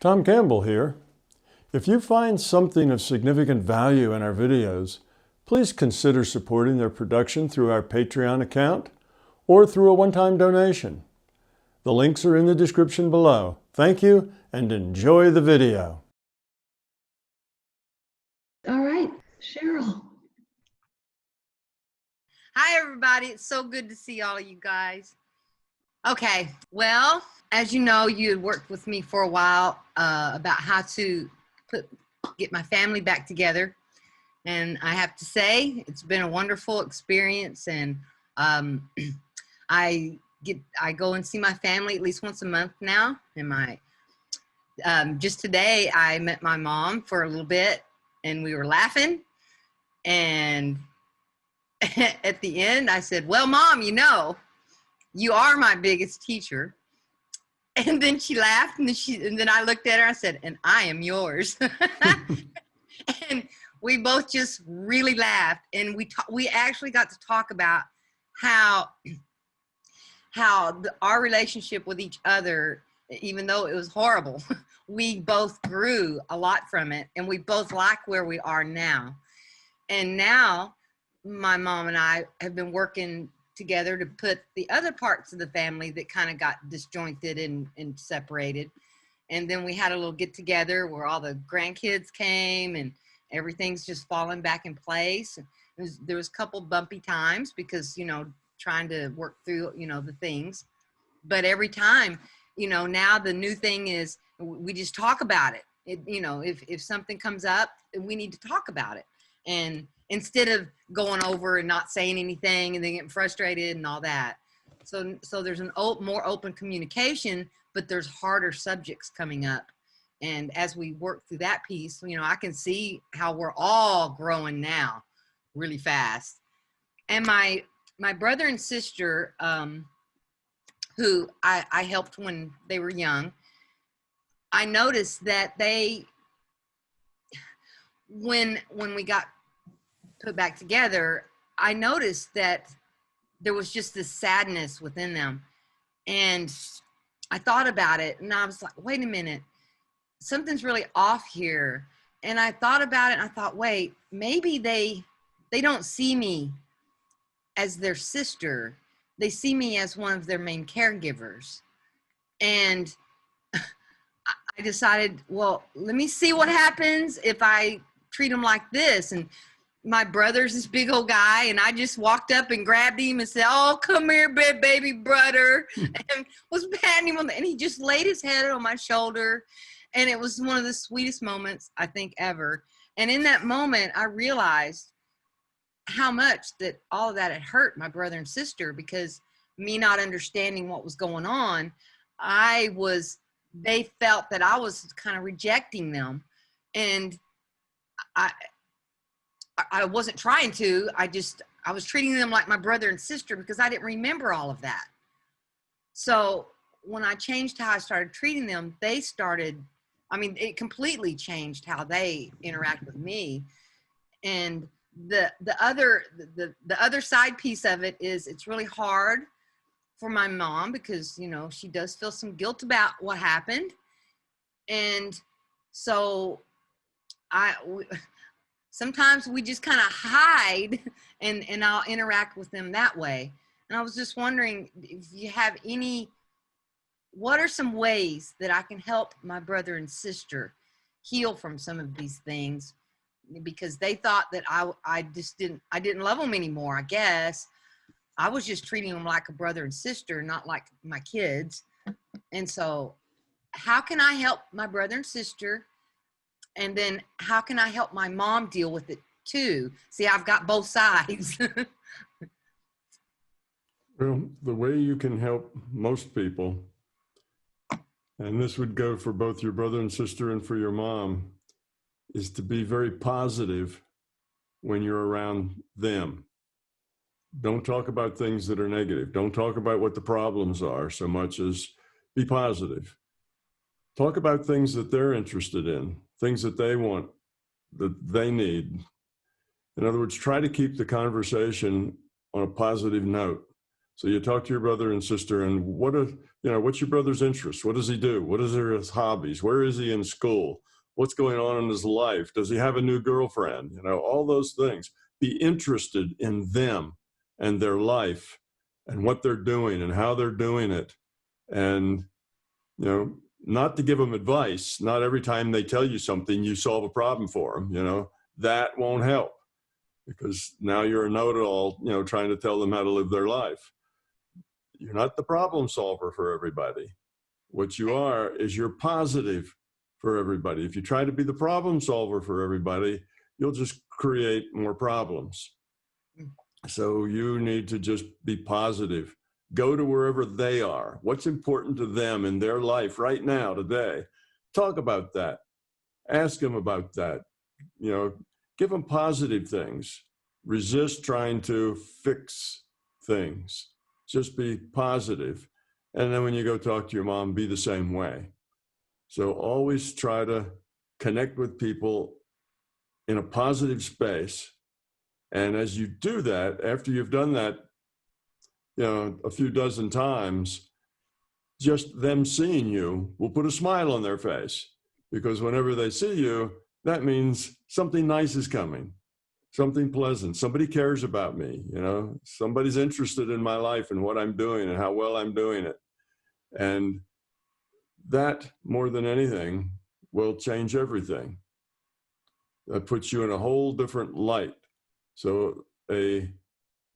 Tom Campbell here. If you find something of significant value in our videos, please consider supporting their production through our Patreon account or through a one-time donation. The links are in the description below. Thank you and enjoy the video. All right, Cheryl. Hi, everybody. It's so good to see all of you guys. Okay, well, as you know, you had worked with me for a while about how to get my family back together. And I have to say, it's been a wonderful experience. And I go and see my family at least once a month now. And just today, I met my mom for a little bit, and we were laughing. And at the end, I said, "Well, Mom, you are my biggest teacher." And then she laughed, and then I looked at her. I said, "And I am yours." And we both just really laughed, and we actually got to talk about how our relationship with each other, even though it was horrible, we both grew a lot from it, and we both like where we are now. And now my mom and I have been working together to put the other parts of the family that kind of got disjointed and separated. And then we had a little get together where all the grandkids came and everything's just falling back in place. There was a couple bumpy times because, trying to work through, the things. But every time, now the new thing is we just talk about it. If something comes up, we need to talk about it. And instead of going over and not saying anything and then getting frustrated and all that. So there's more open communication, but there's harder subjects coming up. And as we work through that piece, I can see how we're all growing now really fast. And my brother and sister, who I helped when they were young, I noticed that when we got put back together, I noticed that there was just this sadness within them. And I thought about it, and I was like, wait a minute, something's really off here. And I thought about it, and I thought, wait, maybe they don't see me as their sister. They see me as one of their main caregivers. And I decided, well, let me see what happens if I treat them like this. And my brother's this big old guy, and I just walked up and grabbed him and said, "Oh, come here, baby brother," and was patting him and he just laid his head on my shoulder. And it was one of the sweetest moments I think ever. And in that moment, I realized how much that all of that had hurt my brother and sister, because me not understanding what was going on, they felt that I was kind of rejecting them. And I wasn't trying to, I was treating them like my brother and sister because I didn't remember all of that. So when I changed how I started treating them, it completely changed how they interact with me. And the other side piece of it is it's really hard for my mom because, she does feel some guilt about what happened. And so sometimes we just kind of hide and I'll interact with them that way. And I was just wondering if you have what are some ways that I can help my brother and sister heal from some of these things, because they thought that I didn't love them anymore. I guess I was just treating them like a brother and sister, not like my kids. And so how can I help my brother and sister? And then how can I help my mom deal with it too? See, I've got both sides. Well, the way you can help most people, and this would go for both your brother and sister and for your mom, is to be very positive when you're around them. Don't talk about things that are negative. Don't talk about what the problems are so much as be positive. Talk about things that they're interested in, things that they want, that they need. In other words, try to keep the conversation on a positive note So you talk to your brother and sister, and what's your brother's interest? What does he do? What is his hobbies? Where is he in school? What's going on in his life? Does he have a new girlfriend? All those things. Be interested in them and their life and what they're doing and how they're doing it. And, not to give them advice. Not every time they tell you something, you solve a problem for them. That won't help, because now you're a know-it-all, trying to tell them how to live their life. You're not the problem solver for everybody. What you are is you're positive for everybody. If you try to be the problem solver for everybody, you'll just create more problems. So you need to just be positive. Go to wherever they are. What's important to them in their life right now, today? Talk about that. Ask them about that. Give them positive things. Resist trying to fix things. Just be positive. And then when you go talk to your mom, be the same way. So always try to connect with people in a positive space. And as you do that, after you've done that, a few dozen times, just them seeing you will put a smile on their face, because whenever they see you, that means something nice is coming, something pleasant. Somebody cares about me, somebody's interested in my life and what I'm doing and how well I'm doing it. And that, more than anything, will change everything. That puts you in a whole different light. So a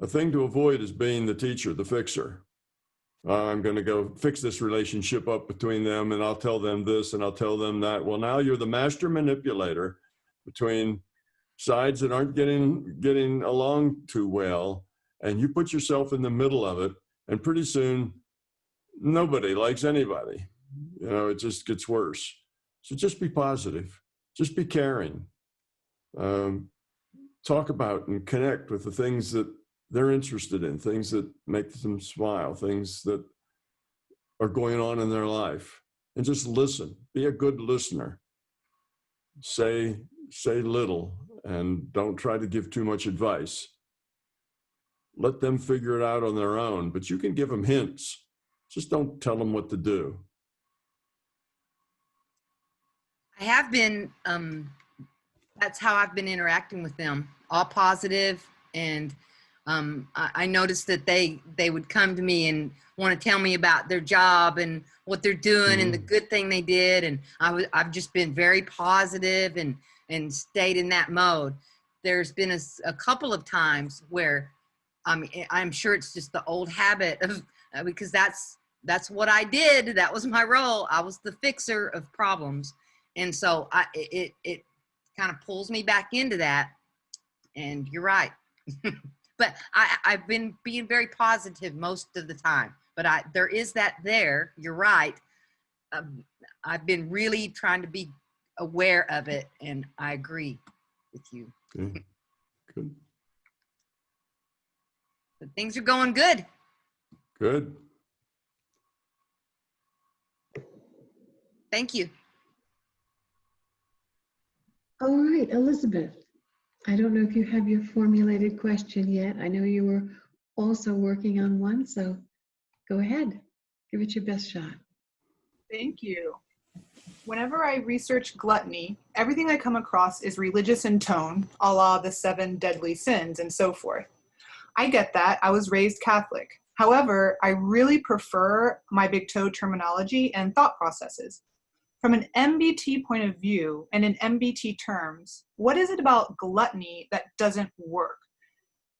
thing to avoid is being the teacher, the fixer. I'm going to go fix this relationship up between them, and I'll tell them this and I'll tell them that. Well, now you're the master manipulator between sides that aren't getting along too well, and you put yourself in the middle of it, and pretty soon nobody likes anybody. It just gets worse. So just be positive. Just be caring. Talk about and connect with the things that they're interested in, things that make them smile, things that are going on in their life, and just listen. Be a good listener. Say little, and don't try to give too much advice. Let them figure it out on their own, but you can give them hints. Just don't tell them what to do. I have been, that's how I've been interacting with them, all positive. And I noticed that they would come to me and want to tell me about their job and what they're doing and the good thing they did. And I've just been very positive and stayed in that mode. There's been a couple of times where I'm sure it's just the old habit of, because that's what I did. That was my role. I was the fixer of problems. And so it kind of pulls me back into that. And you're right. But I've been being very positive most of the time. But there is that there. You're right. I've been really trying to be aware of it, and I agree with you. Okay. Good. But things are going good. Good. Thank you. All right, Elizabeth. I don't know if you have your formulated question yet. I know you were also working on one, so go ahead. Give it your best shot. Thank you. Whenever I research gluttony, everything I come across is religious in tone, a la the 7 deadly sins and so forth. I get that. I was raised Catholic. However, I really prefer my big toe terminology and thought processes. From an MBT point of view and in MBT terms, what is it about gluttony that doesn't work?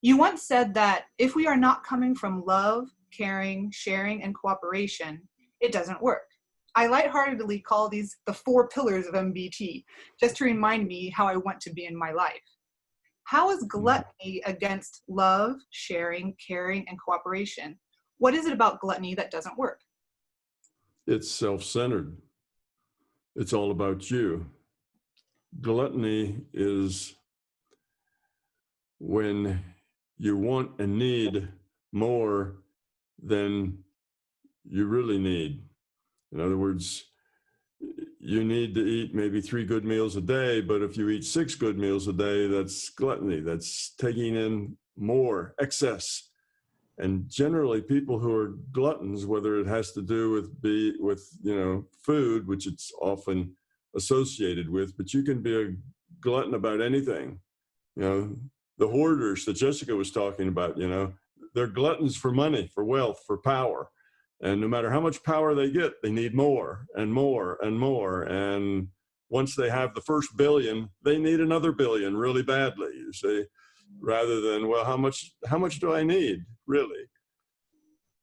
You once said that if we are not coming from love, caring, sharing, and cooperation, it doesn't work. I lightheartedly call these the 4 pillars of MBT, just to remind me how I want to be in my life. How is gluttony against love, sharing, caring, and cooperation? What is it about gluttony that doesn't work? It's self-centered. It's all about you. Gluttony is when you want and need more than you really need. In other words, you need to eat maybe 3 good meals a day, but if you eat 6 good meals a day, that's gluttony. That's taking in more, excess. And generally people who are gluttons, whether it has to do with food, which it's often associated with, but you can be a glutton about anything. The hoarders that Jessica was talking about, they're gluttons for money, for wealth, for power. And no matter how much power they get, they need more and more and more. And once they have the first billion, they need another billion really badly, you see, rather than, well, how much do I need, really?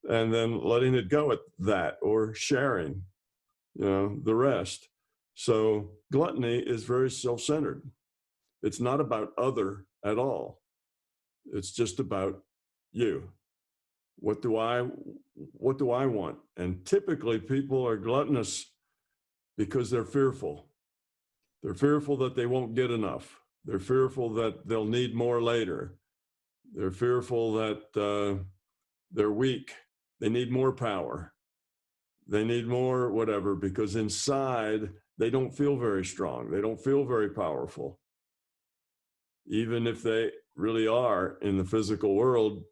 And then letting it go at that, or sharing, the rest. So gluttony is very self-centered. It's not about other at all. It's just about you. What do I want? And typically people are gluttonous because they're fearful. They're fearful that they won't get enough. They're fearful that they'll need more later. They're fearful that they're weak. They need more power. They need more whatever, because inside they don't feel very strong. They don't feel very powerful. Even if they really are in the physical world,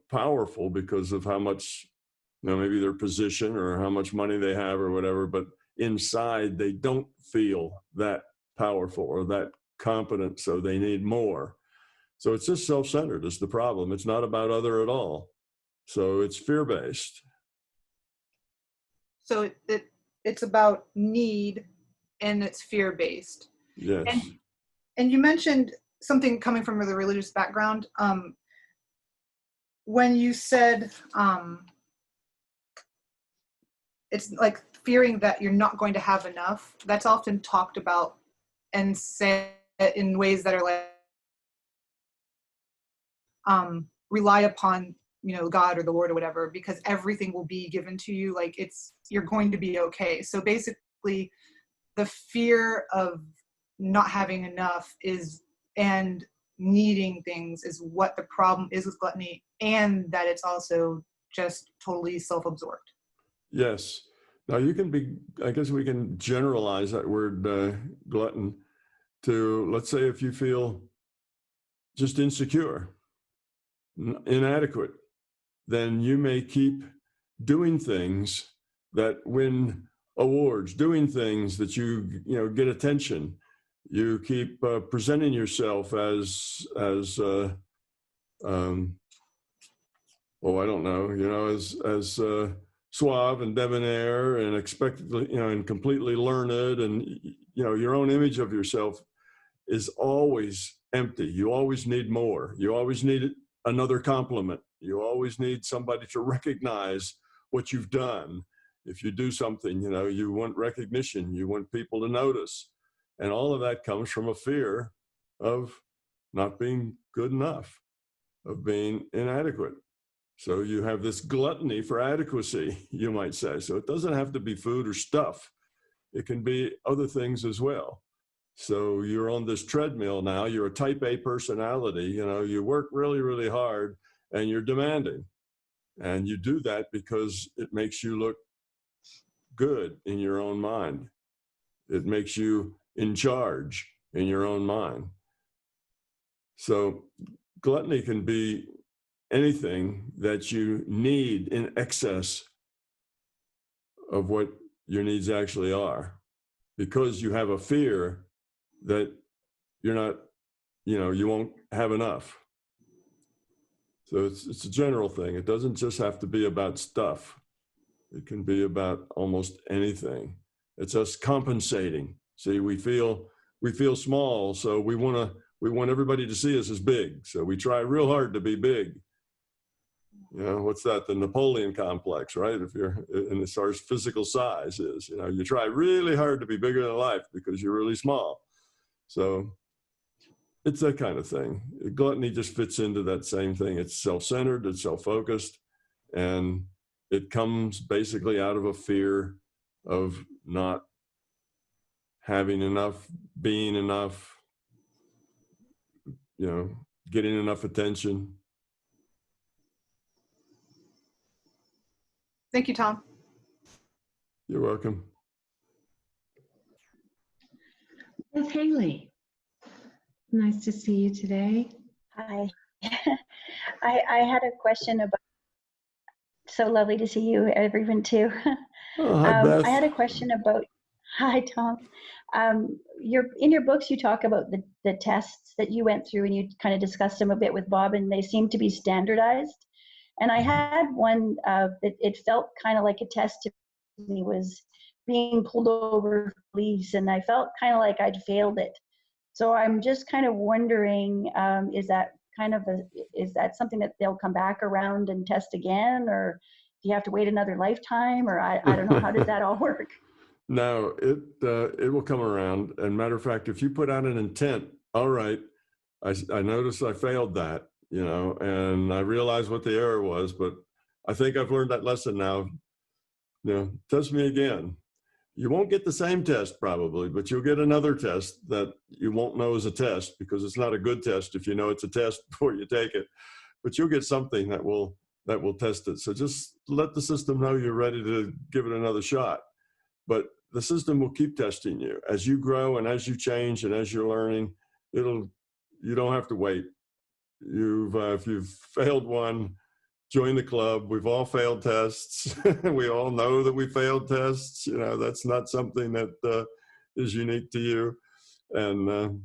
powerful because of how much, maybe their position or how much money they have or whatever, but inside they don't feel that powerful or that competent, so they need more. So it's just self-centered is the problem. It's not about other at all. So it's fear-based. So it's about need, and it's fear-based. Yes. And you mentioned something coming from the religious background. When you said it's like fearing that you're not going to have enough, that's often talked about and said in ways that are like rely upon God or the Lord or whatever, because everything will be given to you, like you're going to be okay. So basically the fear of not having enough and needing things is what the problem is with gluttony, and that it's also just totally self-absorbed. Yes. Now you can be, I guess we can generalize that word glutton to, let's say, if you feel just insecure, inadequate, then you may keep doing things that win awards, doing things that you get attention. You keep presenting yourself as as suave and debonair and expectedly, and completely learned, and your own image of yourself is always empty. You always need more. You always need another compliment. You always need somebody to recognize what you've done. If you do something, you want recognition. You want people to notice. And all of that comes from a fear of not being good enough, of being inadequate. So you have this gluttony for adequacy, you might say. So it doesn't have to be food or stuff. It can be other things as well. So you're on this treadmill now. You're a type A personality. You work really, really hard and you're demanding. And you do that because it makes you look good in your own mind. It makes you in charge in your own mind. So gluttony can be anything that you need in excess of what your needs actually are, because you have a fear that you're not, you won't have enough. So it's a general thing. It doesn't just have to be about stuff. It can be about almost anything. It's us compensating. See, we feel small, so we want everybody to see us as big. So we try real hard to be big. What's that? The Napoleon complex, right? If you're, and as far as physical size is, you try really hard to be bigger than life because you're really small. So it's that kind of thing. Gluttony just fits into that same thing. It's self-centered, it's self-focused, and it comes basically out of a fear of not having enough, being enough, getting enough attention. Thank you, Tom. You're welcome. Ms. Haley, nice to see you today. Hi. I had a question about So lovely to see you, everyone, too. Oh, hi, Beth. I had a question about, hi, Tom. In your books, you talk about the tests that you went through, and you kind of discussed them a bit with Bob, and they seem to be standardized. And I had one that it felt kind of like a test to me, was being pulled over for police, and I felt kind of like I'd failed it. So I'm just kind of wondering, is that something that they'll come back around and test again, or do you have to wait another lifetime, or I don't know, how does that all work? No, it will come around. And matter of fact, if you put out an intent, all right, I noticed I failed that, you know, and I realized what the error was, but I think I've learned that lesson now. You know, test me again. You won't get the same test probably, but you'll get another test that you won't know is a test, because it's not a good test if you know it's a test before you take it. But you'll get something that will test it. So just let the system know you're ready to give it another shot. But the system will keep testing you as you grow and as you change and as you're learning. You don't have to wait. If you've failed one, join the club. We've all failed tests. We all know that we failed tests. You know, that's not something that is unique to you. And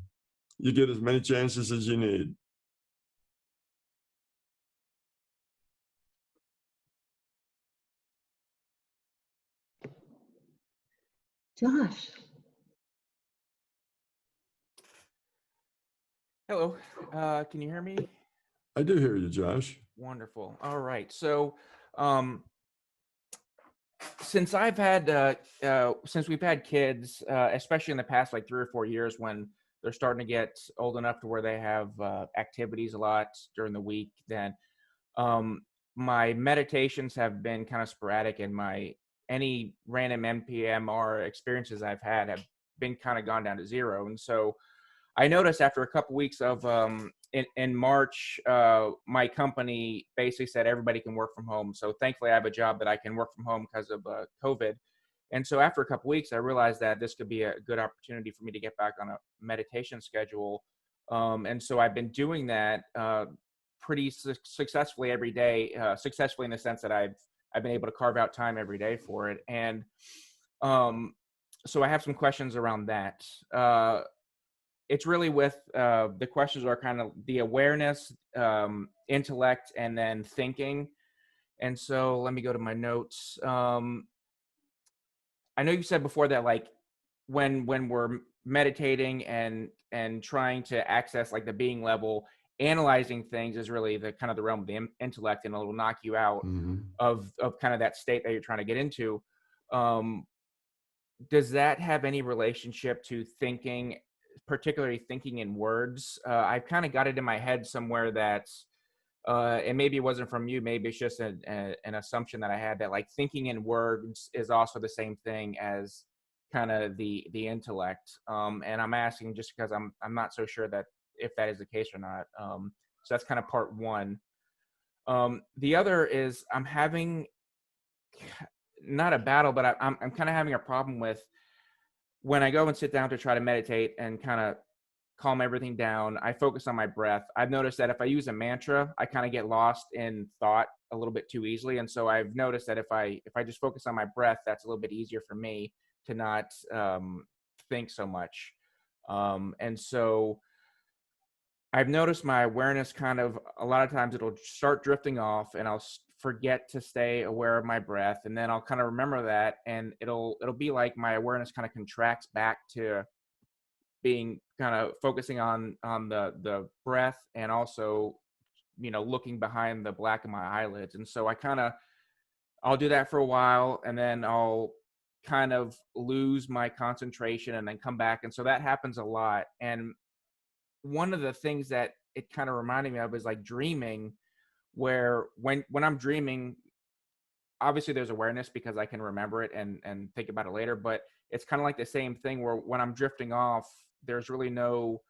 you get as many chances as you need. Josh. Hello, can you hear me? I do hear you, Josh. Wonderful. All right. So, since I've had, since we've had kids, especially in the past like 3 or 4 years, when they're starting to get old enough to where they have activities a lot during the week, then my meditations have been kind of sporadic, and any random NPMR experiences I've had have been kind of gone down to zero. And so I noticed after a couple weeks of in March, my company basically said everybody can work from home. So thankfully, I have a job that I can work from home because of COVID. And so after a couple weeks, I realized that this could be a good opportunity for me to get back on a meditation schedule. And so I've been doing that pretty successfully every day. Successfully in the sense that I've been able to carve out time every day for it. And so I have some questions around that. It's really with the questions are kind of the awareness, intellect, and then thinking. And so let me go to my notes. I know you said before that like when we're meditating and trying to access like the being level, analyzing things is really the kind of the realm of the intellect, and it'll knock you out of kind of that state that you're trying to get into. Does that have any relationship to thinking, particularly thinking in words? I've kind of got it in my head somewhere that, and maybe it wasn't from you, maybe it's just an assumption that I had, that like thinking in words is also the same thing as kind of the intellect. And I'm asking just because I'm not so sure that if that is the case or not. So that's kind of part one. The other is I'm having not a battle, but I'm kind of having a problem with when I go and sit down to try to meditate and kind of calm everything down. I focus on my breath. I've noticed that if I use a mantra, I kind of get lost in thought a little bit too easily. And so I've noticed that if I just focus on my breath, that's a little bit easier for me to not think so much. And so I've noticed my awareness kind of, a lot of times it'll start drifting off, and I'll forget to stay aware of my breath. And then I'll kind of remember that, and it'll be like my awareness kind of contracts back to being kind of focusing on the breath, and also, you know, looking behind the black of my eyelids. And so I'll do that for a while, and then I'll kind of lose my concentration and then come back. And so that happens a lot. And one of the things that it kind of reminded me of is like dreaming, where when I'm dreaming, obviously there's awareness because I can remember it and think about it later, but it's kind of like the same thing where when I'm drifting off, there's really no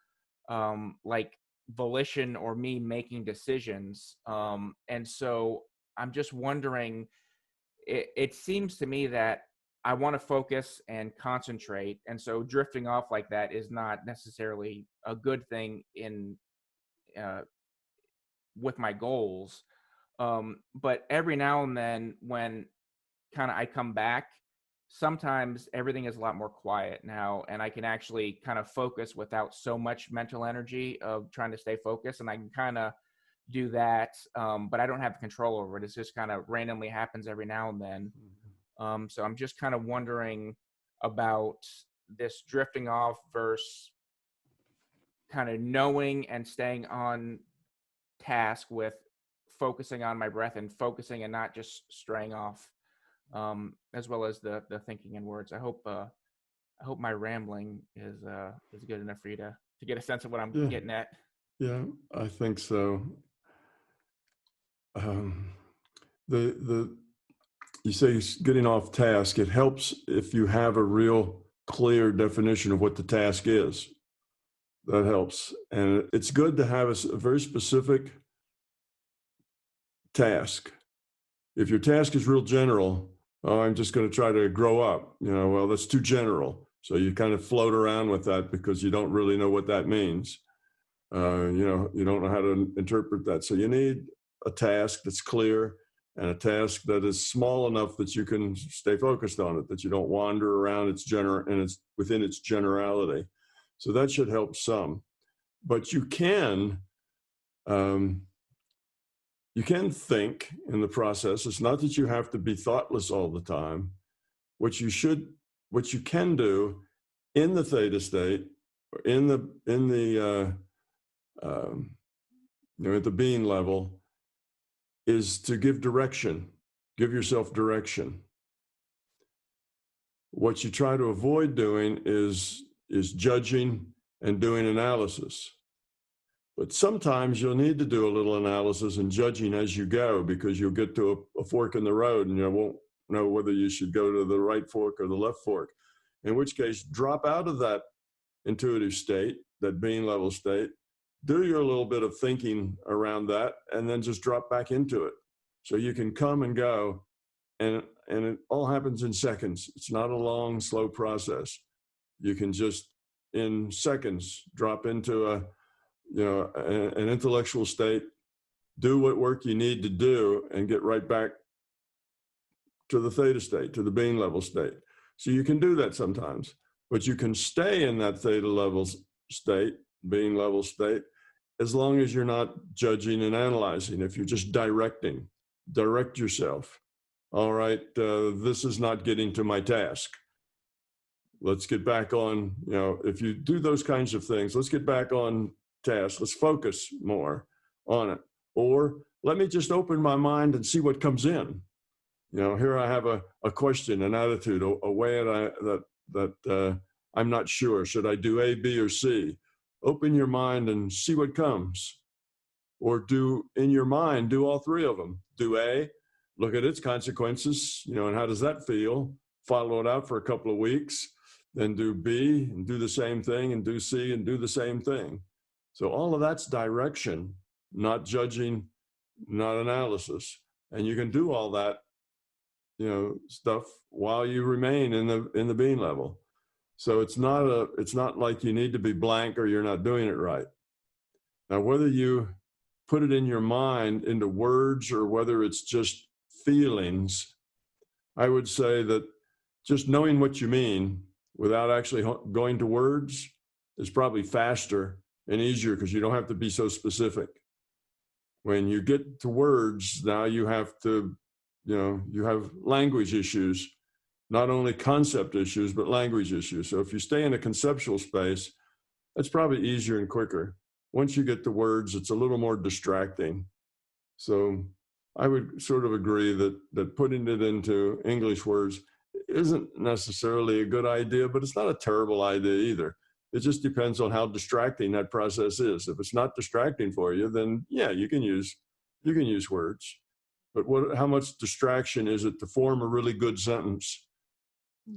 like volition or me making decisions. And so I'm just wondering, it seems to me that I want to focus and concentrate. And so drifting off like that is not necessarily a good thing in with my goals. But every now and then when kind of I come back, sometimes everything is a lot more quiet now, and I can actually kind of focus without so much mental energy of trying to stay focused, and I can kind of do that, but I don't have control over it. It's just kind of randomly happens every now and then. So I'm just kind of wondering about this drifting off versus kind of knowing and staying on task with focusing on my breath and focusing and not just straying off, as well as the thinking in words. I hope my rambling is good enough for you to get a sense of what I'm getting at. Yeah, I think so. You say getting off task. It helps if you have a real clear definition of what the task is. That helps. And it's good to have a very specific task. If your task is real general, oh, I'm just going to try to grow up, well, that's too general. So you kind of float around with that because you don't really know what that means. You don't know how to interpret that. So you need a task that's clear and a task that is small enough that you can stay focused on it, that you don't wander around and it's within its generality. So that should help some. But you can think in the process. It's not that you have to be thoughtless all the time. What you can do in the theta state, or at the being level, is to give direction. Give yourself direction. What you try to avoid doing is judging and doing analysis. But sometimes you'll need to do a little analysis and judging as you go, because you'll get to a fork in the road and you won't know whether you should go to the right fork or the left fork. In which case, drop out of that intuitive state, that being level state, do your little bit of thinking around that, and then just drop back into it. So you can come and go, and it all happens in seconds. It's not a long, slow process. You can just, in seconds, drop into an intellectual state, do what work you need to do, and get right back to the theta state, to the being level state. So you can do that sometimes, but you can stay in that theta level state, being level state, as long as you're not judging and analyzing. If you're just direct yourself. All right, this is not getting to my task. Let's get back on, if you do those kinds of things, let's get back on task. Let's focus more on it. Or let me just open my mind and see what comes in. Here I have a question, an attitude, a way that I'm not sure. Should I do A, B, or C? Open your mind and see what comes. Or do all three of them. Do A, look at its consequences, and how does that feel? Follow it out for a couple of weeks. Then do B and do the same thing, and do C and do the same thing. So all of that's direction, not judging, not analysis. And you can do all that, stuff while you remain in the being level. So it's not like you need to be blank or you're not doing it right. Now, whether you put it in your mind into words or whether it's just feelings, I would say that just knowing what you mean without actually going to words is probably faster and easier, because you don't have to be so specific. When you get to words, now you have to, you have language issues, not only concept issues, but language issues. So if you stay in a conceptual space, that's probably easier and quicker. Once you get to words, it's a little more distracting. So I would sort of agree that putting it into English words isn't necessarily a good idea, but it's not a terrible idea either. It just depends on how distracting that process is. If it's not distracting for you, then yeah, you can use words. But how much distraction is it to form a really good sentence,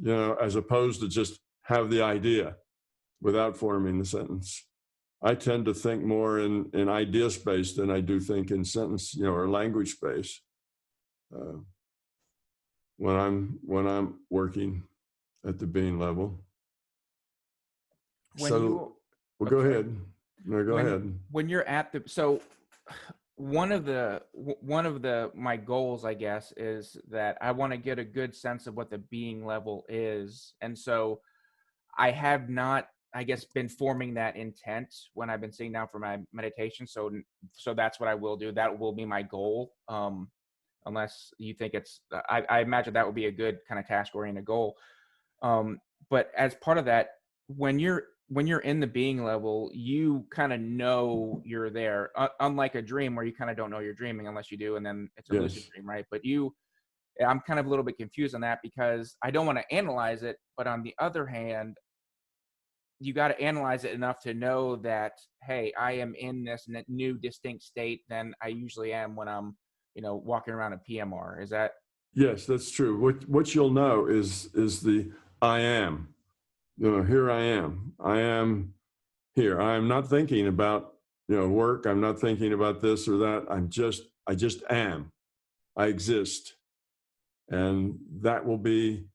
as opposed to just have the idea without forming the sentence? I tend to think more in idea space than I do think in sentence, or language space. When I'm working at the being level. Go ahead. No, go ahead. When you're at so my goals, I guess, is that I want to get a good sense of what the being level is. And so I have not, I guess, been forming that intent when I've been sitting down for my meditation. So that's what I will do. That will be my goal. Unless you think it's, I imagine that would be a good kind of task-oriented goal. But as part of that, when you're in the being level, you kind of know you're there, unlike a dream where you kind of don't know you're dreaming unless you do, and then it's a lucid dream, right? But I'm kind of a little bit confused on that because I don't want to analyze it, but on the other hand, you got to analyze it enough to know that, hey, I am in this new distinct state than I usually am when I'm, walking around a PMR. Is that? Yes, that's true. What you'll know is the I am. Here I am. I am here. I am not thinking about work. I'm not thinking about this or that. I just am. I exist, and that will be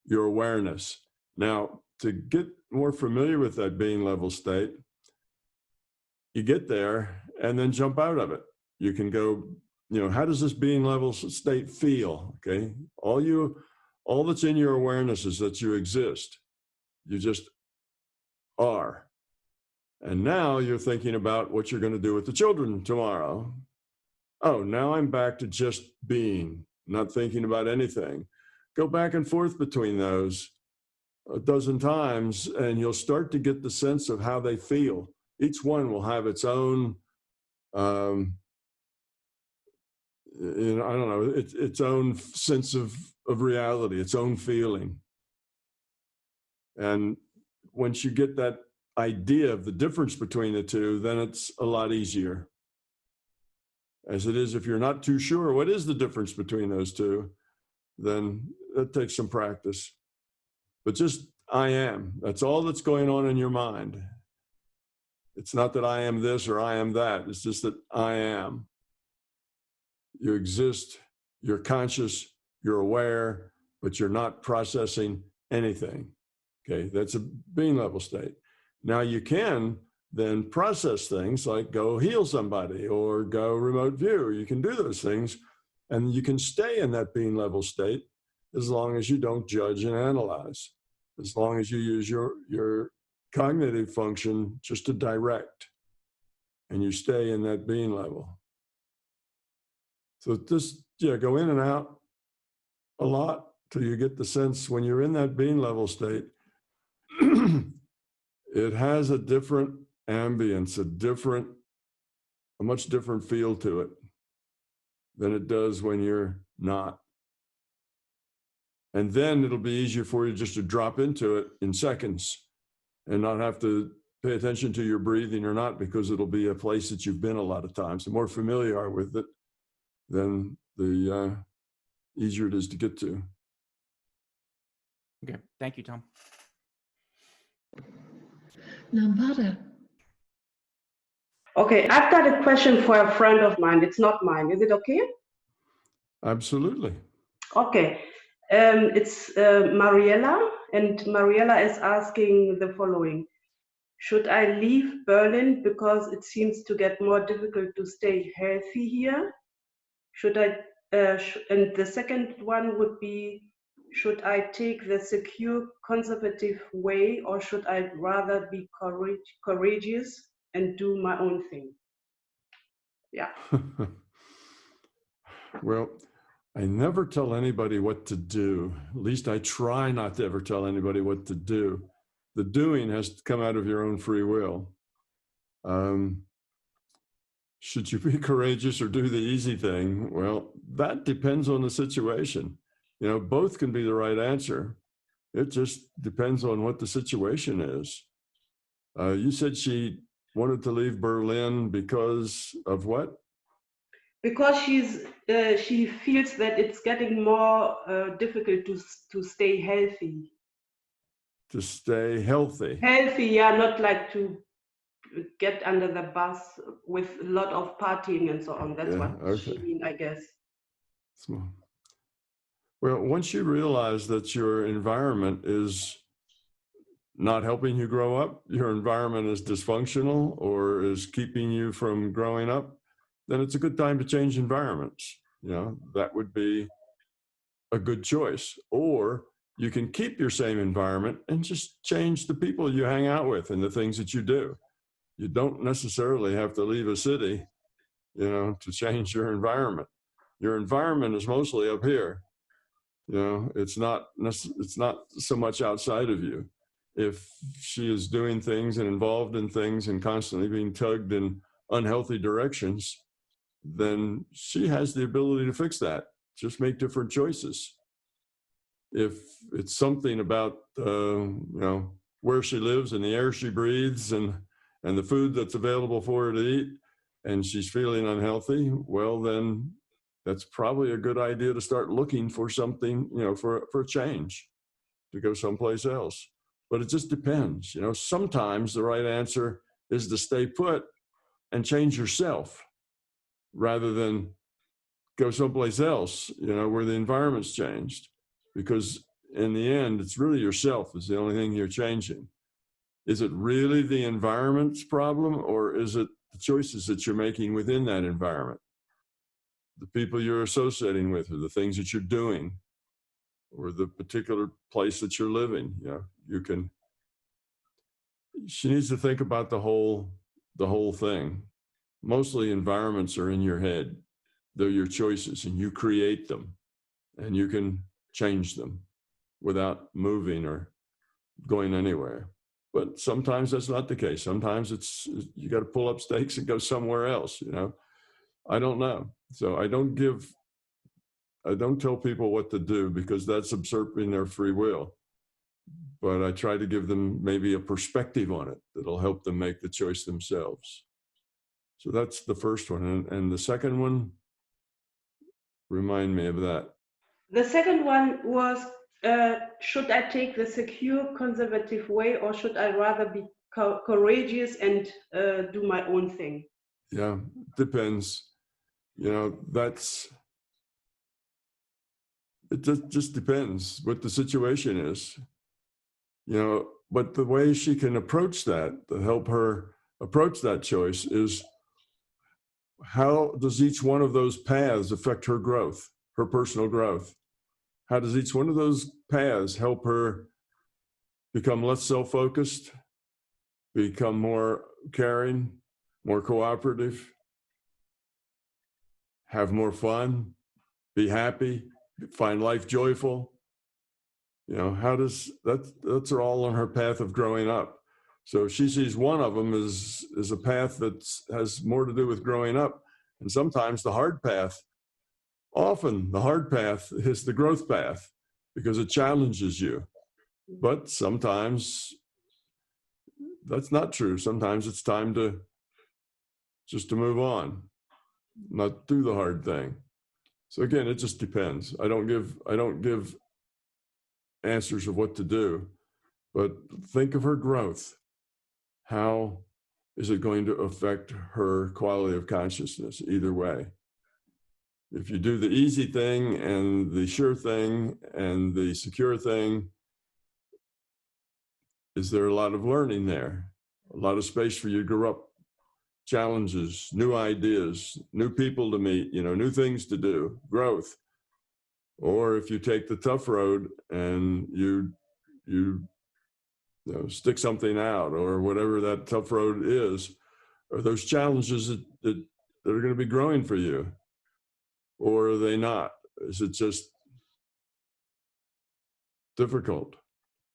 your awareness. Now, to get more familiar with that being level state, you get there and then jump out of it. You can go, how does this being level state feel? Okay. All that's in your awareness is that you exist. You just are. And now you're thinking about what you're going to do with the children tomorrow. Oh, now I'm back to just being, not thinking about anything. Go back and forth between those a dozen times, and you'll start to get the sense of how they feel. Each one will have its own, I don't know, its own sense of reality, its own feeling. And once you get that idea of the difference between the two, then it's a lot easier. As it is, if you're not too sure what is the difference between those two, then that takes some practice. But just I am. That's all that's going on in your mind. It's not that I am this or I am that. It's just that I am. You exist, you're conscious, you're aware, but you're not processing anything. Okay, that's a being level state. Now you can then process things like go heal somebody or go remote view. You can do those things, and you can stay in that being level state as long as you don't judge and analyze, as long as you use your cognitive function just to direct, and you stay in that being level. So just, go in and out a lot till you get the sense when you're in that being level state, it has a different ambience, a much different feel to it than it does when you're not. And then it'll be easier for you just to drop into it in seconds and not have to pay attention to your breathing or not, because it'll be a place that you've been a lot of times. The more familiar you are with it, then the easier it is to get to. Okay, thank you, Tom. Nambata. Okay, I've got a question for a friend of mine. It's not mine. Is it okay? Absolutely. Okay. It's Mariella, and Mariella is asking the following. Should I leave Berlin because it seems to get more difficult to stay healthy here? Should I, and the second one would be, should I take the secure conservative way, or should I rather be courageous and do my own thing? Yeah. Well, I never tell anybody what to do. At least I try not to ever tell anybody what to do. The doing has to come out of your own free will. Should you be courageous or do the easy thing? Well, that depends on the situation. Both can be the right answer. It just depends on what the situation is. You said she wanted to leave Berlin because of what? Because she feels that it's getting more difficult to stay healthy. To stay healthy. Healthy, yeah, not like to get under the bus with a lot of partying and so on. That's what she means, I guess. Well, once you realize that your environment is not helping you grow up, your environment is dysfunctional or is keeping you from growing up, then it's a good time to change environments. You know, that would be a good choice. Or you can keep your same environment and just change the people you hang out with and the things that you do. You don't necessarily have to leave a city, you know, to change your environment. Your environment is mostly up here. You know, it's not so much outside of you. If she is doing things and involved in things and constantly being tugged in unhealthy directions, then she has the ability to fix that. Just make different choices. If it's something about, you know, where she lives and the air she breathes and the food that's available for her to eat, and she's feeling unhealthy, well, then that's probably a good idea to start looking for something, you know, for a change, to go someplace else. But it just depends. You know, sometimes the right answer is to stay put and change yourself rather than go someplace else, you know, where the environment's changed. Because in the end, it's really yourself is the only thing you're changing. Is it really the environment's problem, or is it the choices that you're making within that environment? The people you're associating with, or the things that you're doing, or the particular place that you're living. You know, she needs to think about the whole thing. Mostly environments are in your head. They're your choices, and you create them, and you can change them without moving or going anywhere. But sometimes that's not the case. Sometimes you got to pull up stakes and go somewhere else, you know. I don't know. So I don't tell people what to do, because that's usurping their free will. But I try to give them maybe a perspective on it that'll help them make the choice themselves. So that's the first one. And the second one, remind me of that. The second one was, should I take the secure conservative way, or should I rather be courageous and do my own thing? Yeah, depends. You know, it just depends what the situation is. You know, but the way she can approach that, to help her approach that choice, is how does each one of those paths affect her growth, her personal growth? How does each one of those paths help her become less self-focused, become more caring, more cooperative, have more fun, be happy, find life joyful? You know, how does that's all on her path of growing up. So she sees one of them as a path that has more to do with growing up. And sometimes often the hard path is the growth path, because it challenges you. But sometimes that's not true. Sometimes it's time to move on, not do the hard thing. So again, it just depends. I don't give answers of what to do, but think of her growth. How is it going to affect her quality of consciousness either way? If you do the easy thing and the sure thing and the secure thing, is there a lot of learning there? A lot of space for you to grow up, challenges, new ideas, new people to meet, you know, new things to do, growth. Or if you take the tough road and you know, stick something out, or whatever that tough road is, are those challenges that are going to be growing for you? Or are they not? Is it just difficult?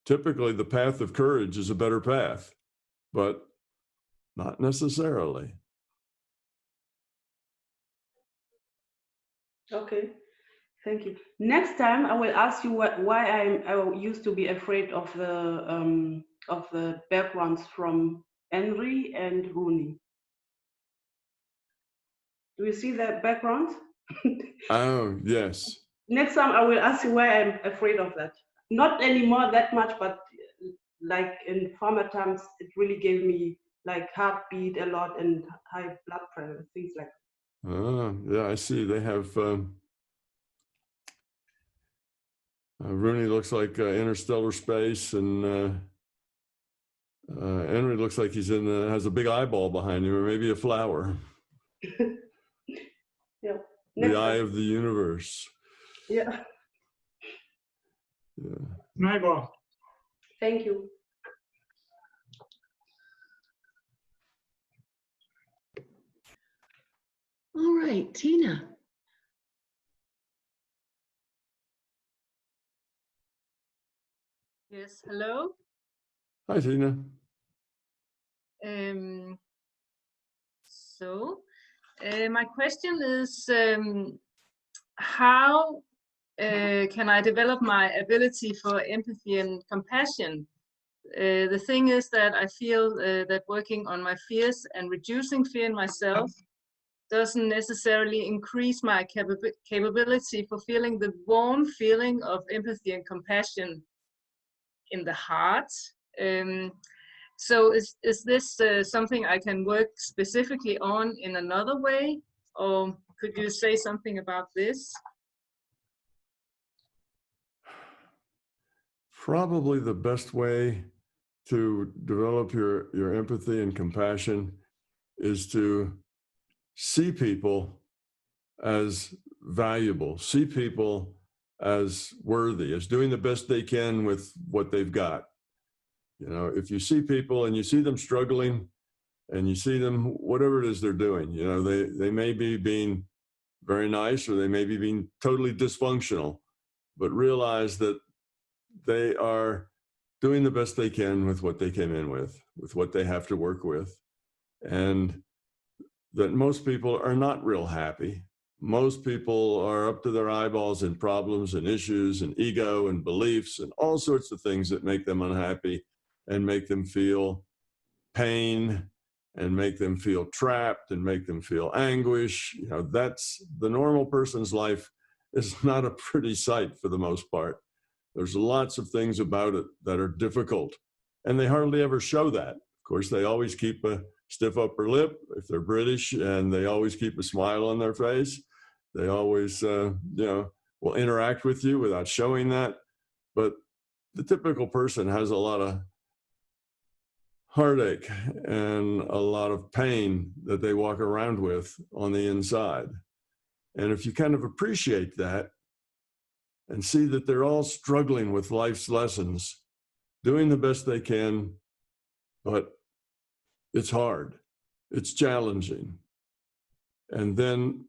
Typically, the path of courage is a better path, but not necessarily. Okay, thank you. Next time, I will ask you why I used to be afraid of the backgrounds from Henry and Rooney. Do you see that background? Oh, yes. Next time, I will ask you why I'm afraid of that. Not anymore that much, but like in former times, it really gave me like heartbeat a lot and high blood pressure, things like that. Yeah, I see. They have Rooney looks like interstellar space, and Henry looks like he's has a big eyeball behind him, or maybe a flower. the Never. eye of the universe. Yeah. Yeah. Never. Thank you. All right, Tina. Yes, hello. Hi, Tina. Um, so, my question is, how can I develop my ability for empathy and compassion? The thing is that I feel that working on my fears and reducing fear in myself doesn't necessarily increase my capability for feeling the warm feeling of empathy and compassion in the heart. So is this something I can work specifically on in another way? Or could you say something about this? Probably the best way to develop your empathy and compassion is to see people as valuable, see people as worthy, as doing the best they can with what they've got. You know, if you see people and you see them struggling and you see them, whatever it is they're doing, you know, they may be being very nice or they may be being totally dysfunctional, but realize that they are doing the best they can with what they came in with what they have to work with. And that most people are not real happy. Most people are up to their eyeballs in problems and issues and ego and beliefs and all sorts of things that make them unhappy and make them feel pain and make them feel trapped and make them feel anguish. You know, that's the normal person's life is not a pretty sight for the most part. There's lots of things about it that are difficult, and they hardly ever show that. Of course, they always keep a stiff upper lip if they're British, and they always keep a smile on their face. They always, you know, will interact with you without showing that. But the typical person has a lot of heartache and a lot of pain that they walk around with on the inside. And if you kind of appreciate that and see that they're all struggling with life's lessons, doing the best they can, but it's hard, it's challenging. And then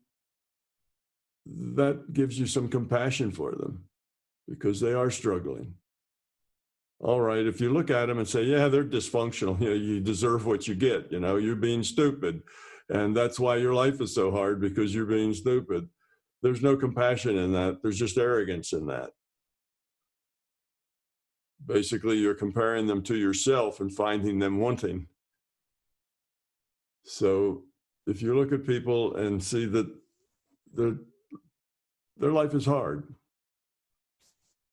that gives you some compassion for them because they are struggling. All right, if you look at them and say, yeah, they're dysfunctional, you know, you deserve what you get, you know, you're being stupid. And that's why your life is so hard, because you're being stupid. There's no compassion in that. There's just arrogance in that. Basically, you're comparing them to yourself and finding them wanting. So if you look at people and see that their life is hard.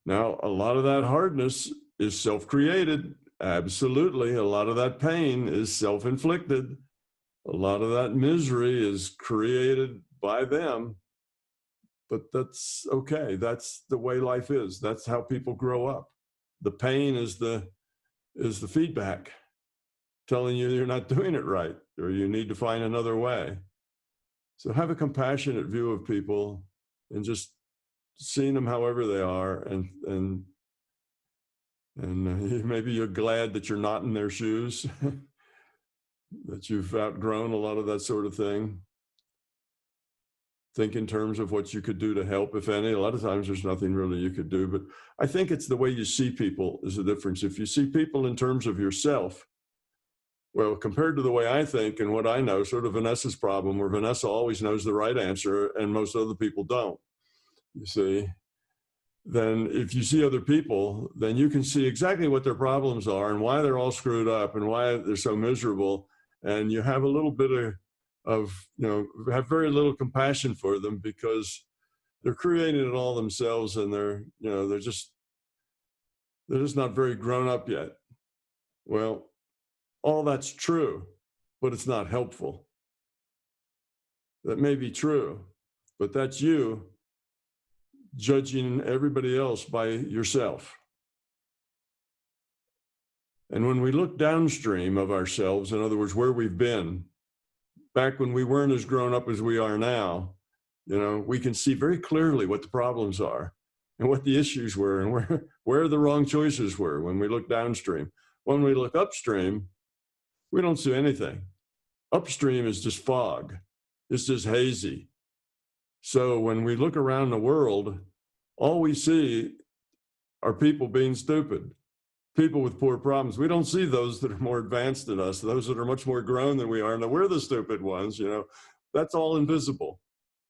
Now, a lot of that hardness is self-created. Absolutely. A lot of that pain is self-inflicted. A lot of that misery is created by them. But that's okay. That's the way life is. That's how people grow up. The pain is the feedback telling you you're not doing it right, or you need to find another way. So have a compassionate view of people and just seeing them however they are, and maybe you're glad that you're not in their shoes, that you've outgrown a lot of that sort of thing. Think in terms of what you could do to help, if any. A lot of times there's nothing really you could do, but I think it's the way you see people is the difference. If you see people in terms of yourself, well, compared to the way I think and what I know, sort of Vanessa's problem, where Vanessa always knows the right answer and most other people don't, you see, then if you see other people, then you can see exactly what their problems are and why they're all screwed up and why they're so miserable. And you have a little bit of you know, have very little compassion for them because they're creating it all themselves, and they're just not very grown up yet. Well, all that's true, but it's not helpful. That may be true, but that's you judging everybody else by yourself. And when we look downstream of ourselves, in other words, where we've been, back when we weren't as grown up as we are now, You know, we can see very clearly what the problems are and what the issues were and where the wrong choices were when we look downstream. When we look upstream, we don't see anything. Upstream is just fog. It's just hazy. So when we look around the world, all we see are people being stupid, people with poor problems. We don't see those that are more advanced than us, those that are much more grown than we are, and we're the stupid ones, you know. That's all invisible.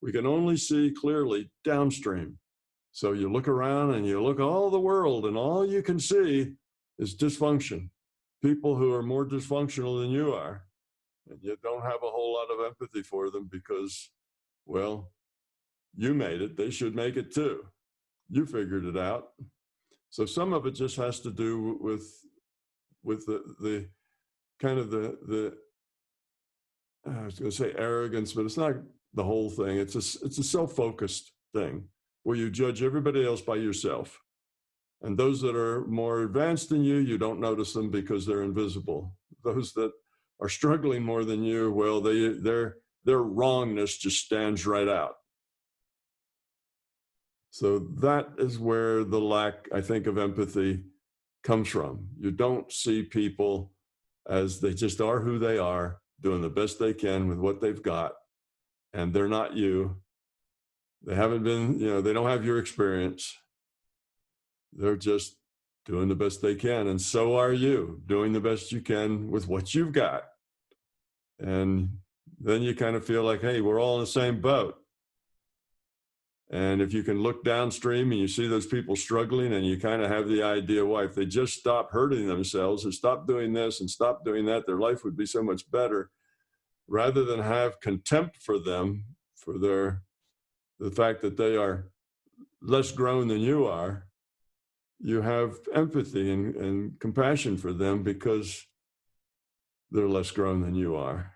We can only see clearly downstream. So you look around and you look all the world, and all you can see is dysfunction. People who are more dysfunctional than you are. And you don't have a whole lot of empathy for them because, well, you made it. They should make it too. You figured it out. So some of it just has to do with the kind of the I was going to say arrogance, but it's not the whole thing. It's a self-focused thing where you judge everybody else by yourself. And those that are more advanced than you don't notice them because they're invisible. Those that are struggling more than you, well, their wrongness just stands right out. So that is where the lack, I think, of empathy comes from. You don't see people as they just are who they are, doing the best they can with what they've got, and they're not you. They haven't been, you know, they don't have your experience. They're just doing the best they can, and so are you, doing the best you can with what you've got. And then you kind of feel like, hey, we're all in the same boat. And if you can look downstream and you see those people struggling, and you kind of have the idea, well, if they just stop hurting themselves and stop doing this and stop doing that, their life would be so much better, rather than have contempt for them for the fact that they are less grown than you are, you have empathy and compassion for them because they're less grown than you are.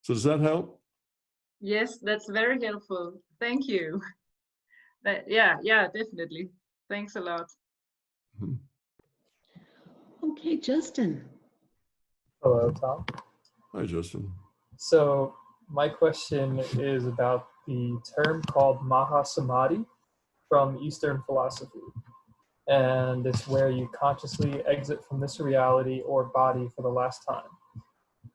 So does that help? Yes, that's very helpful. Thank you. Yeah, definitely. Thanks a lot. Okay, Justin. Hello, Tom. Hi, Justin. So my question is about the term called Mahasamadi from Eastern philosophy. And it's where you consciously exit from this reality or body for the last time.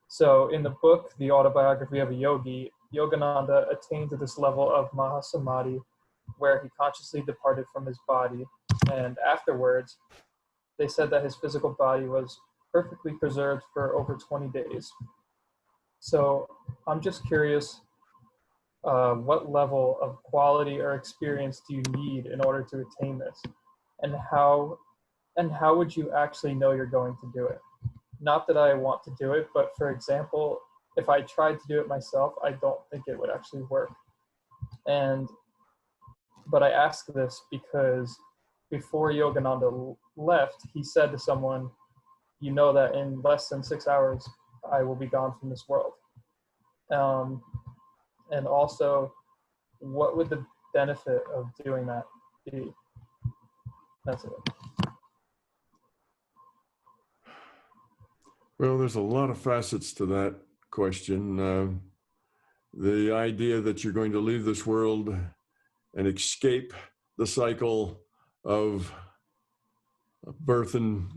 So in the book, The Autobiography of a Yogi, Yogananda attained to this level of Mahasamadhi where he consciously departed from his body. And afterwards, they said that his physical body was perfectly preserved for over 20 days. So I'm just curious, what level of quality or experience do you need in order to attain this? And how would you actually know you're going to do it? Not that I want to do it, but for example, if I tried to do it myself, I don't think it would actually work. But I ask this because before Yogananda left, he said to someone, you know that in less than 6 hours, I will be gone from this world. And also, what would the benefit of doing that be? That's it. Well, there's a lot of facets to that question. The idea that you're going to leave this world and escape the cycle of birth and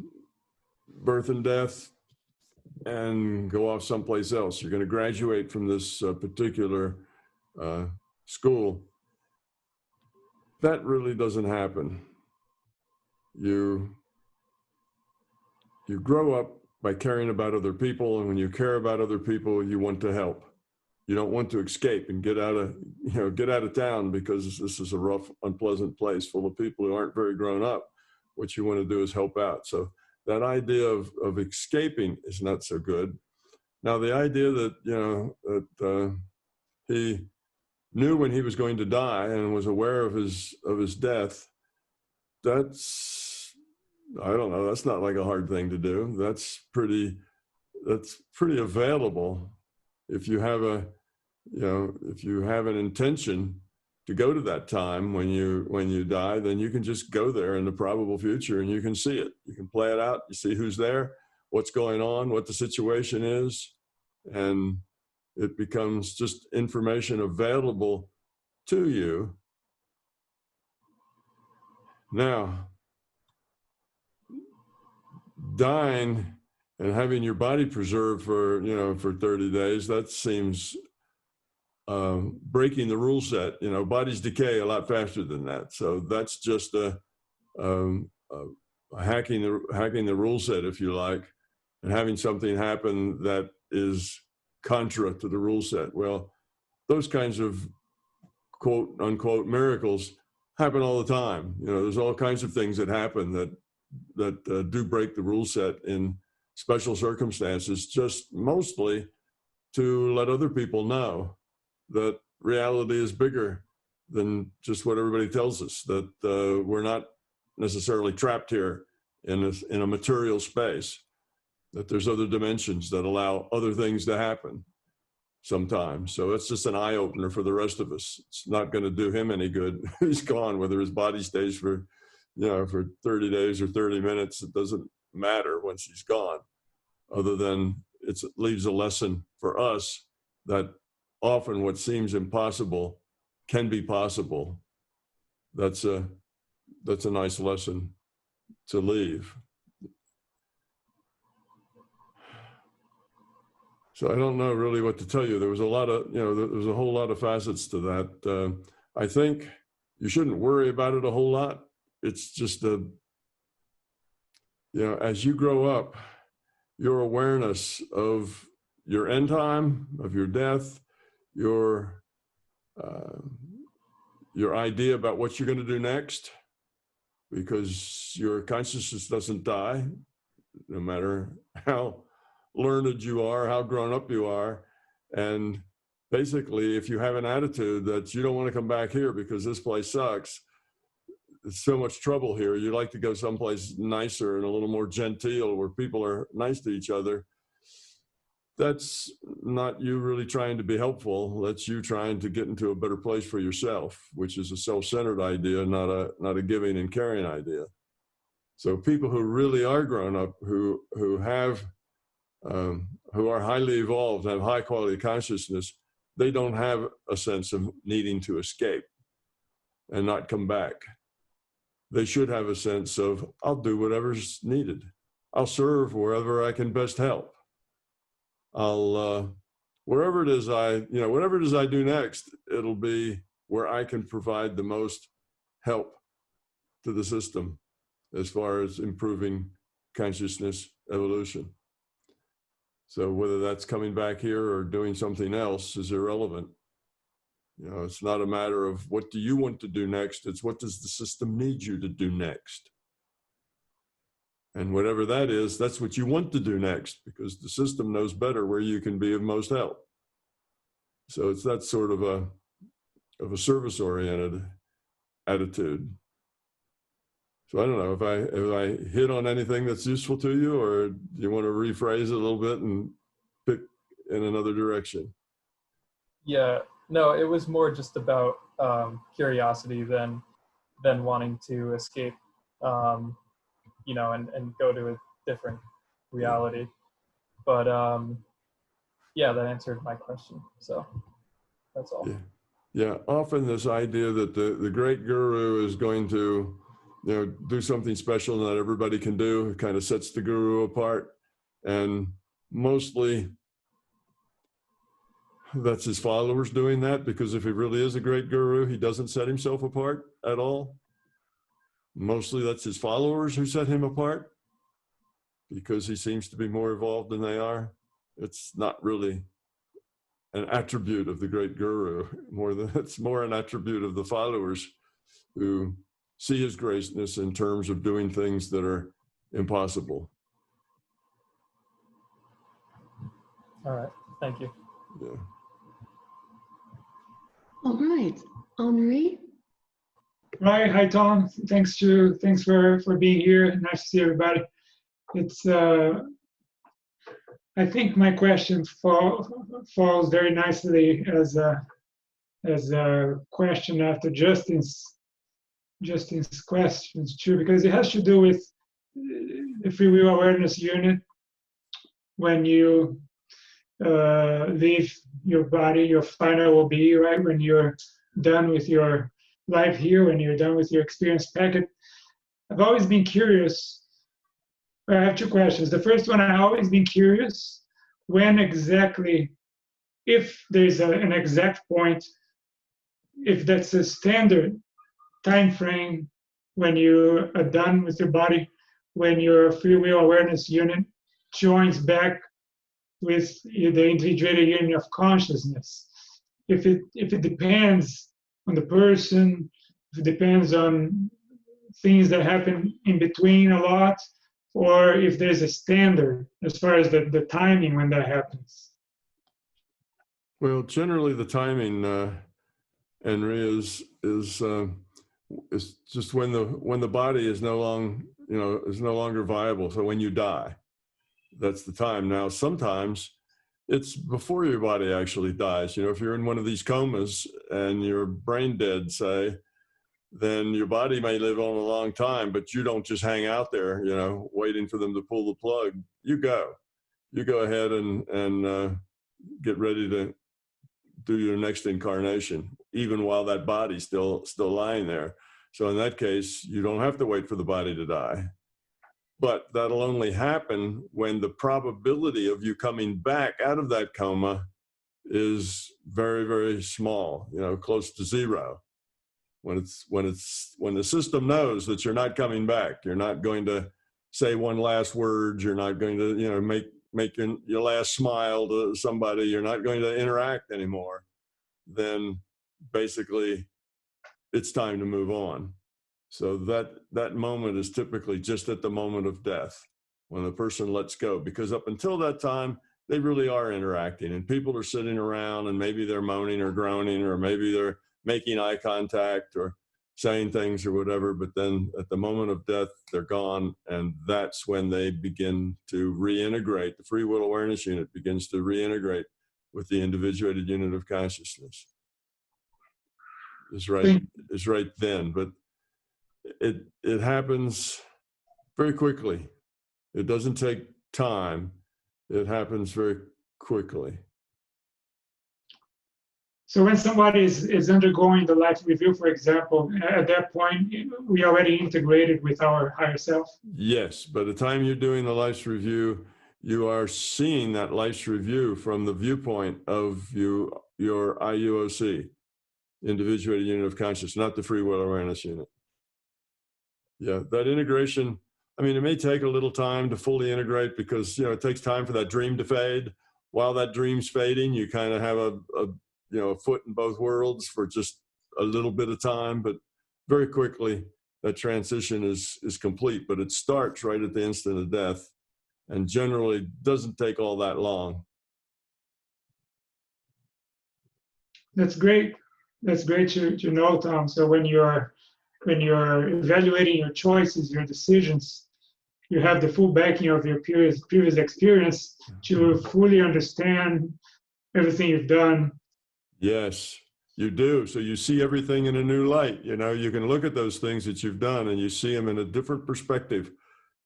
death and go off someplace else. You're going to graduate from this particular school. That really doesn't happen. You grow up by caring about other people, and when you care about other people, you want to help. You don't want to escape and get out of town because this is a rough, unpleasant place full of people who aren't very grown up. What you want to do is help out. So that idea of escaping is not so good. Now, the idea that he knew when he was going to die and was aware of his death, that's, I don't know, that's not like a hard thing to do. That's pretty available. If you have an intention to go to that time when you die, then you can just go there in the probable future and you can see it. You can play it out. You see who's there, what's going on, what the situation is. And It becomes just information available to you. Now, dying and having your body preserved for, for 30 days, that seems breaking the rule set. Bodies decay a lot faster than that. So that's just hacking the rule set, if you like, and having something happen that is contra to the rule set. Well, those kinds of quote unquote miracles happen all the time. There's all kinds of things that happen that do break the rule set in special circumstances, just mostly to let other people know that reality is bigger than just what everybody tells us, that we're not necessarily trapped here in a material space, that there's other dimensions that allow other things to happen sometimes. So it's just an eye-opener for the rest of us. It's not going to do him any good. He's gone, whether his body stays for 30 days or 30 minutes, it doesn't matter once he's gone, other than it leaves a lesson for us that often what seems impossible can be possible. That's a nice lesson to leave. So I don't know really what to tell you. There was a lot of, there was a whole lot of facets to that. I think you shouldn't worry about it a whole lot. It's just as you grow up, your awareness of your end time, of your death, your idea about what you're going to do next, because your consciousness doesn't die, no matter how learned you are, how grown up you are. And basically, if you have an attitude that you don't want to come back here because this place sucks, there's so much trouble here, you like to go someplace nicer and a little more genteel where people are nice to each other, that's not you really trying to be helpful. That's you trying to get into a better place for yourself, which is a self-centered idea, not a giving and caring idea. So people who really are grown up, who are highly evolved, have high quality consciousness, they don't have a sense of needing to escape and not come back. They should have a sense of, I'll do whatever's needed. I'll serve wherever I can best help. I'll, whatever it is I do next, it'll be where I can provide the most help to the system as far as improving consciousness evolution. So whether that's coming back here or doing something else is irrelevant. It's not a matter of what do you want to do next, it's what does the system need you to do next. And whatever that is, that's what you want to do next, because the system knows better where you can be of most help. So it's that sort of a service-oriented attitude. So I don't know if I hit on anything that's useful to you, or do you want to rephrase it a little bit and pick in another direction? Yeah, no, it was more just about curiosity than wanting to escape, and go to a different reality. But yeah, that answered my question. So that's all. Yeah. Often this idea that the great guru is going to do something special that everybody can do, kind of sets the guru apart. And mostly that's his followers doing that, because if he really is a great guru, he doesn't set himself apart at all. Mostly that's his followers who set him apart, because he seems to be more evolved than they are. It's not really an attribute of the great guru, it's more an attribute of the followers who see his greatness in terms of doing things that are impossible. All right, thank you. Yeah. All right, Henri. Hi, Tom. Thanks for being here. Nice to see everybody. It's I think my question falls very nicely as a question after Justin's questions too, because it has to do with the free will awareness unit. When you leave your body, your final will be, right? When you're done with your life here, when you're done with your experience packet. I've always been curious. I have two questions. The first one, I've always been curious when exactly, if there's an exact point, if that's a standard time frame when you are done with your body, when your free will awareness unit joins back with the individuated union of consciousness. If it depends on the person, if it depends on things that happen in between a lot, or if there's a standard as far as the timing when that happens. Well, generally the timing, Henry, is just when the body is no longer viable. So when you die, that's the time. Now, sometimes it's before your body actually dies. If you're in one of these comas and you're brain dead, say, then your body may live on a long time, but you don't just hang out there, waiting for them to pull the plug. You go ahead and get ready to do your next incarnation, even while that body's still lying there. So in that case, you don't have to wait for the body to die. But that'll only happen when the probability of you coming back out of that coma is very, very small, close to zero. When the system knows that you're not coming back, you're not going to say one last word, you're not going to, make your last smile to somebody, you're not going to interact anymore, then basically it's time to move on. So that moment is typically just at the moment of death, when the person lets go, because up until that time, they really are interacting, and people are sitting around and maybe they're moaning or groaning, or maybe they're making eye contact or saying things or whatever, but then at the moment of death, they're gone, and that's when they begin to reintegrate. The free will awareness unit begins to reintegrate with the individuated unit of consciousness. It's right then, but it happens very quickly. It doesn't take time. It happens very quickly. So when somebody is undergoing the life review, for example, at that point, we already integrated with our higher self? Yes, by the time you're doing the life's review, you are seeing that life's review from the viewpoint of your IUOC, individuated unit of consciousness, not the free will awareness unit. Yeah, that integration, it may take a little time to fully integrate, because, it takes time for that dream to fade. While that dream's fading, you kind of have a foot in both worlds for just a little bit of time, but very quickly that transition is complete. But it starts right at the instant of death, and generally doesn't take all that long. That's great. That's great to know, Tom. So when you're evaluating your choices, your decisions, you have the full backing of your previous experience to fully understand everything you've done. Yes, you do. So you see everything in a new light. You can look at those things that you've done and you see them in a different perspective,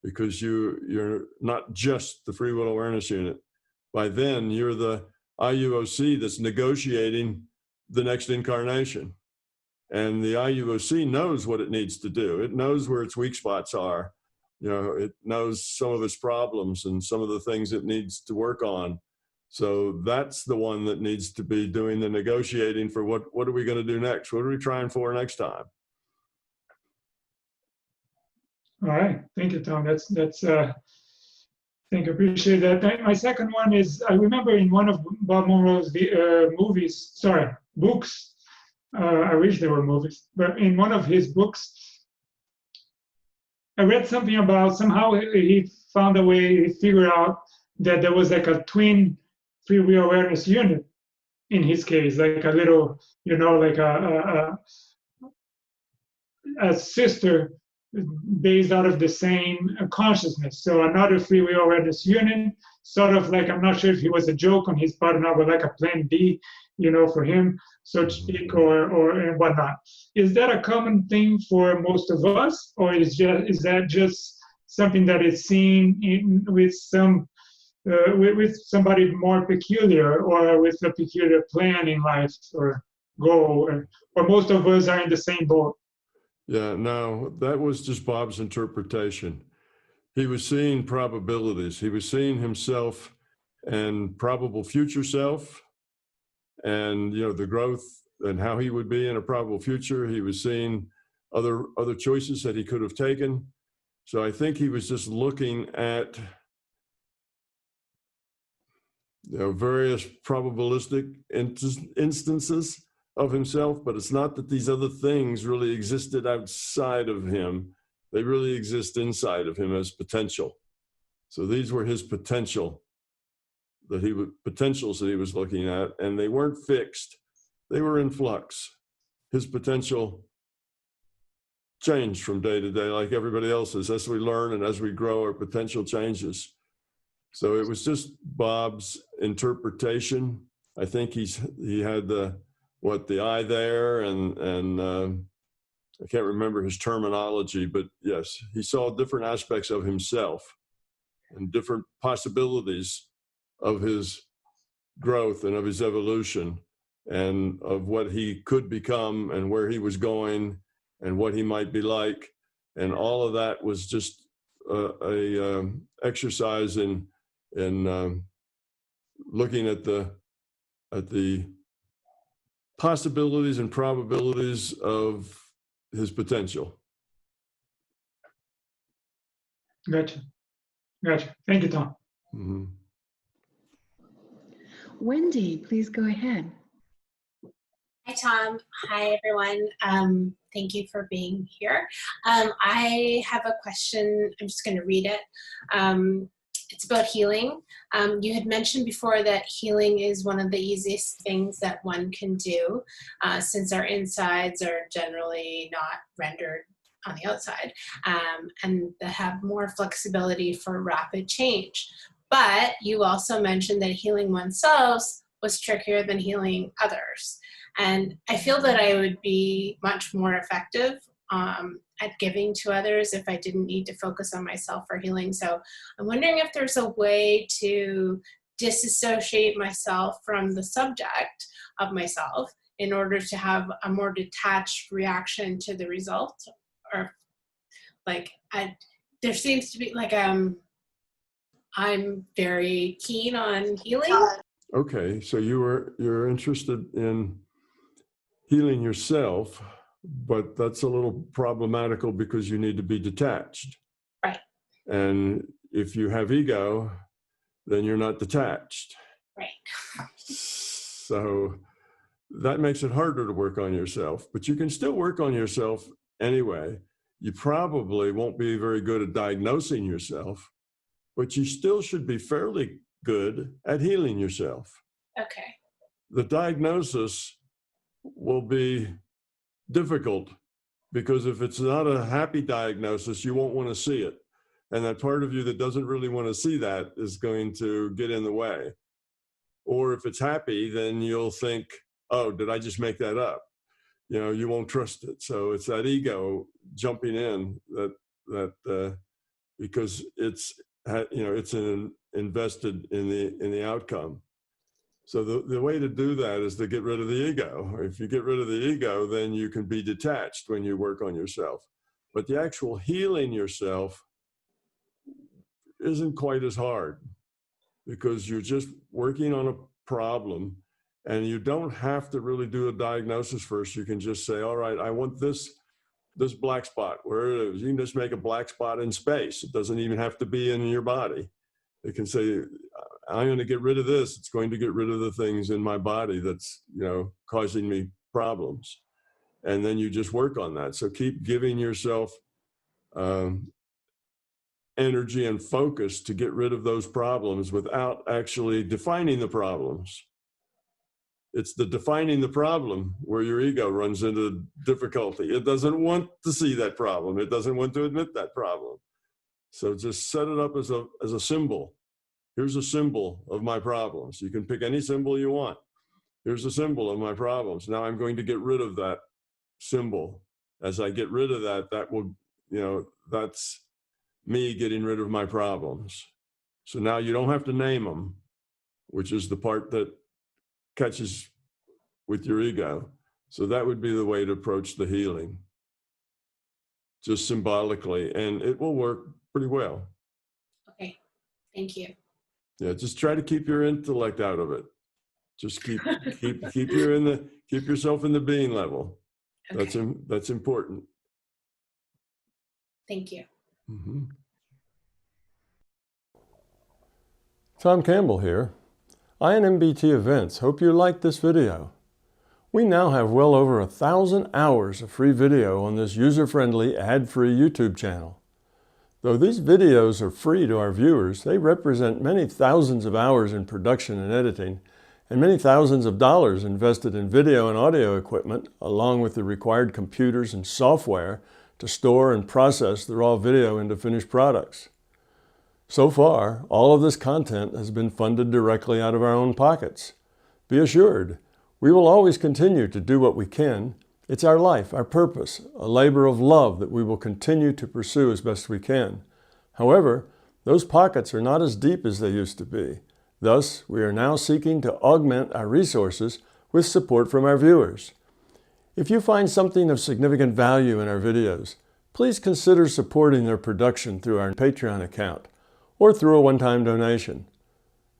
because you're not just the free will awareness unit. By then, you're the IUOC that's negotiating the next incarnation. And the IUOC knows what it needs to do. It knows where its weak spots are. It knows some of its problems and some of the things it needs to work on. So that's the one that needs to be doing the negotiating for what are we going to do next? What are we trying for next time? All right. Thank you, Tom. That's thank you. Appreciate that. My second one is, I remember in one of Bob Monroe's books, I wish they were movies, but in one of his books, I read something about somehow he found a way, he figured out that there was like a twin free will awareness unit in his case, like a little, like a sister based out of the same consciousness. So another free will awareness unit, sort of like, I'm not sure if he was a joke on his part or not, but like a plan B, for him, so to speak, or whatnot. Is that a common thing for most of us, or is that just something that is seen with some with somebody more peculiar or with a peculiar plan in life or goal, or most of us are in the same boat? Yeah, no, that was just Bob's interpretation. He was seeing probabilities. He was seeing himself and probable future self, and the growth and how he would be in a probable future. He was seeing other choices that he could have taken. So I think he was just looking at various probabilistic instances of himself, but it's not that these other things really existed outside of him. They really exist inside of him as potential. So these were his potentials that he was looking at, and they weren't fixed. They were in flux. His potential changed from day to day like everybody else's. As we learn and as we grow, our potential changes. So it was just Bob's interpretation. I think he had the eye there, and I can't remember his terminology, but yes, he saw different aspects of himself and different possibilities of his growth and of his evolution and of what he could become and where he was going and what he might be like. And all of that was just a exercise in looking at the possibilities and probabilities of his potential. Gotcha. Thank you, Tom. Mm-hmm. Wendy, please go ahead. Hi, Tom. Hi, everyone. Thank you for being here. I have a question. I'm just going to read it. It's about healing. You had mentioned before that healing is one of the easiest things that one can do, since our insides are generally not rendered on the outside, and that have more flexibility for rapid change. But you also mentioned that healing oneself was trickier than healing others. And I feel that I would be much more effective at giving to others if I didn't need to focus on myself for healing. So I'm wondering if there's a way to disassociate myself from the subject of myself in order to have a more detached reaction to the result. Or there seems to be I'm very keen on healing. Okay, so you're interested in healing yourself, but that's a little problematical because you need to be detached. Right. And if you have ego, then you're not detached. Right. So that makes it harder to work on yourself, but you can still work on yourself anyway. You probably won't be very good at diagnosing yourself, but you still should be fairly good at healing yourself. Okay. The diagnosis will be difficult because if it's not a happy diagnosis, you won't want to see it. And that part of you that doesn't really want to see that is going to get in the way. Or if it's happy, then you'll think, oh, did I just make that up? You won't trust it. So it's that ego jumping in that because it's invested in the outcome. So the way to do that is to get rid of the ego. If you get rid of the ego, then you can be detached when you work on yourself. But the actual healing yourself isn't quite as hard because you're just working on a problem, and you don't have to really do a diagnosis first. You can just say, all right, I want this black spot, where it is. You can just make a black spot in space. It doesn't even have to be in your body. It can say, I'm going to get rid of this. It's going to get rid of the things in my body that's, causing me problems. And then you just work on that. So keep giving yourself energy and focus to get rid of those problems without actually defining the problems. It's the defining the problem where your ego runs into difficulty. It doesn't want to see that problem. It doesn't want to admit that problem. So just set it up as a symbol. Here's a symbol of my problems. You can pick any symbol you want. Here's a symbol of my problems. Now I'm going to get rid of that symbol. As I get rid of that, that will, that's me getting rid of my problems. So now you don't have to name them, which is the part that catches with your ego. So that would be the way to approach the healing, just symbolically, and it will work pretty well. Okay, thank you. Yeah, just try to keep your intellect out of it. Just keep yourself in the being level. Okay. That's important. Thank you. Mm-hmm. Tom Campbell here. I and MBT Events hope you liked this video. We now have well over 1,000 hours of free video on this user-friendly, ad-free YouTube channel. Though these videos are free to our viewers, they represent many thousands of hours in production and editing, and many thousands of dollars invested in video and audio equipment, along with the required computers and software to store and process the raw video into finished products. So far, all of this content has been funded directly out of our own pockets. Be assured, we will always continue to do what we can. It's our life, our purpose, a labor of love that we will continue to pursue as best we can. However, those pockets are not as deep as they used to be. Thus, we are now seeking to augment our resources with support from our viewers. If you find something of significant value in our videos, please consider supporting their production through our Patreon account or through a one-time donation.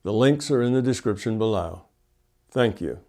The links are in the description below. Thank you.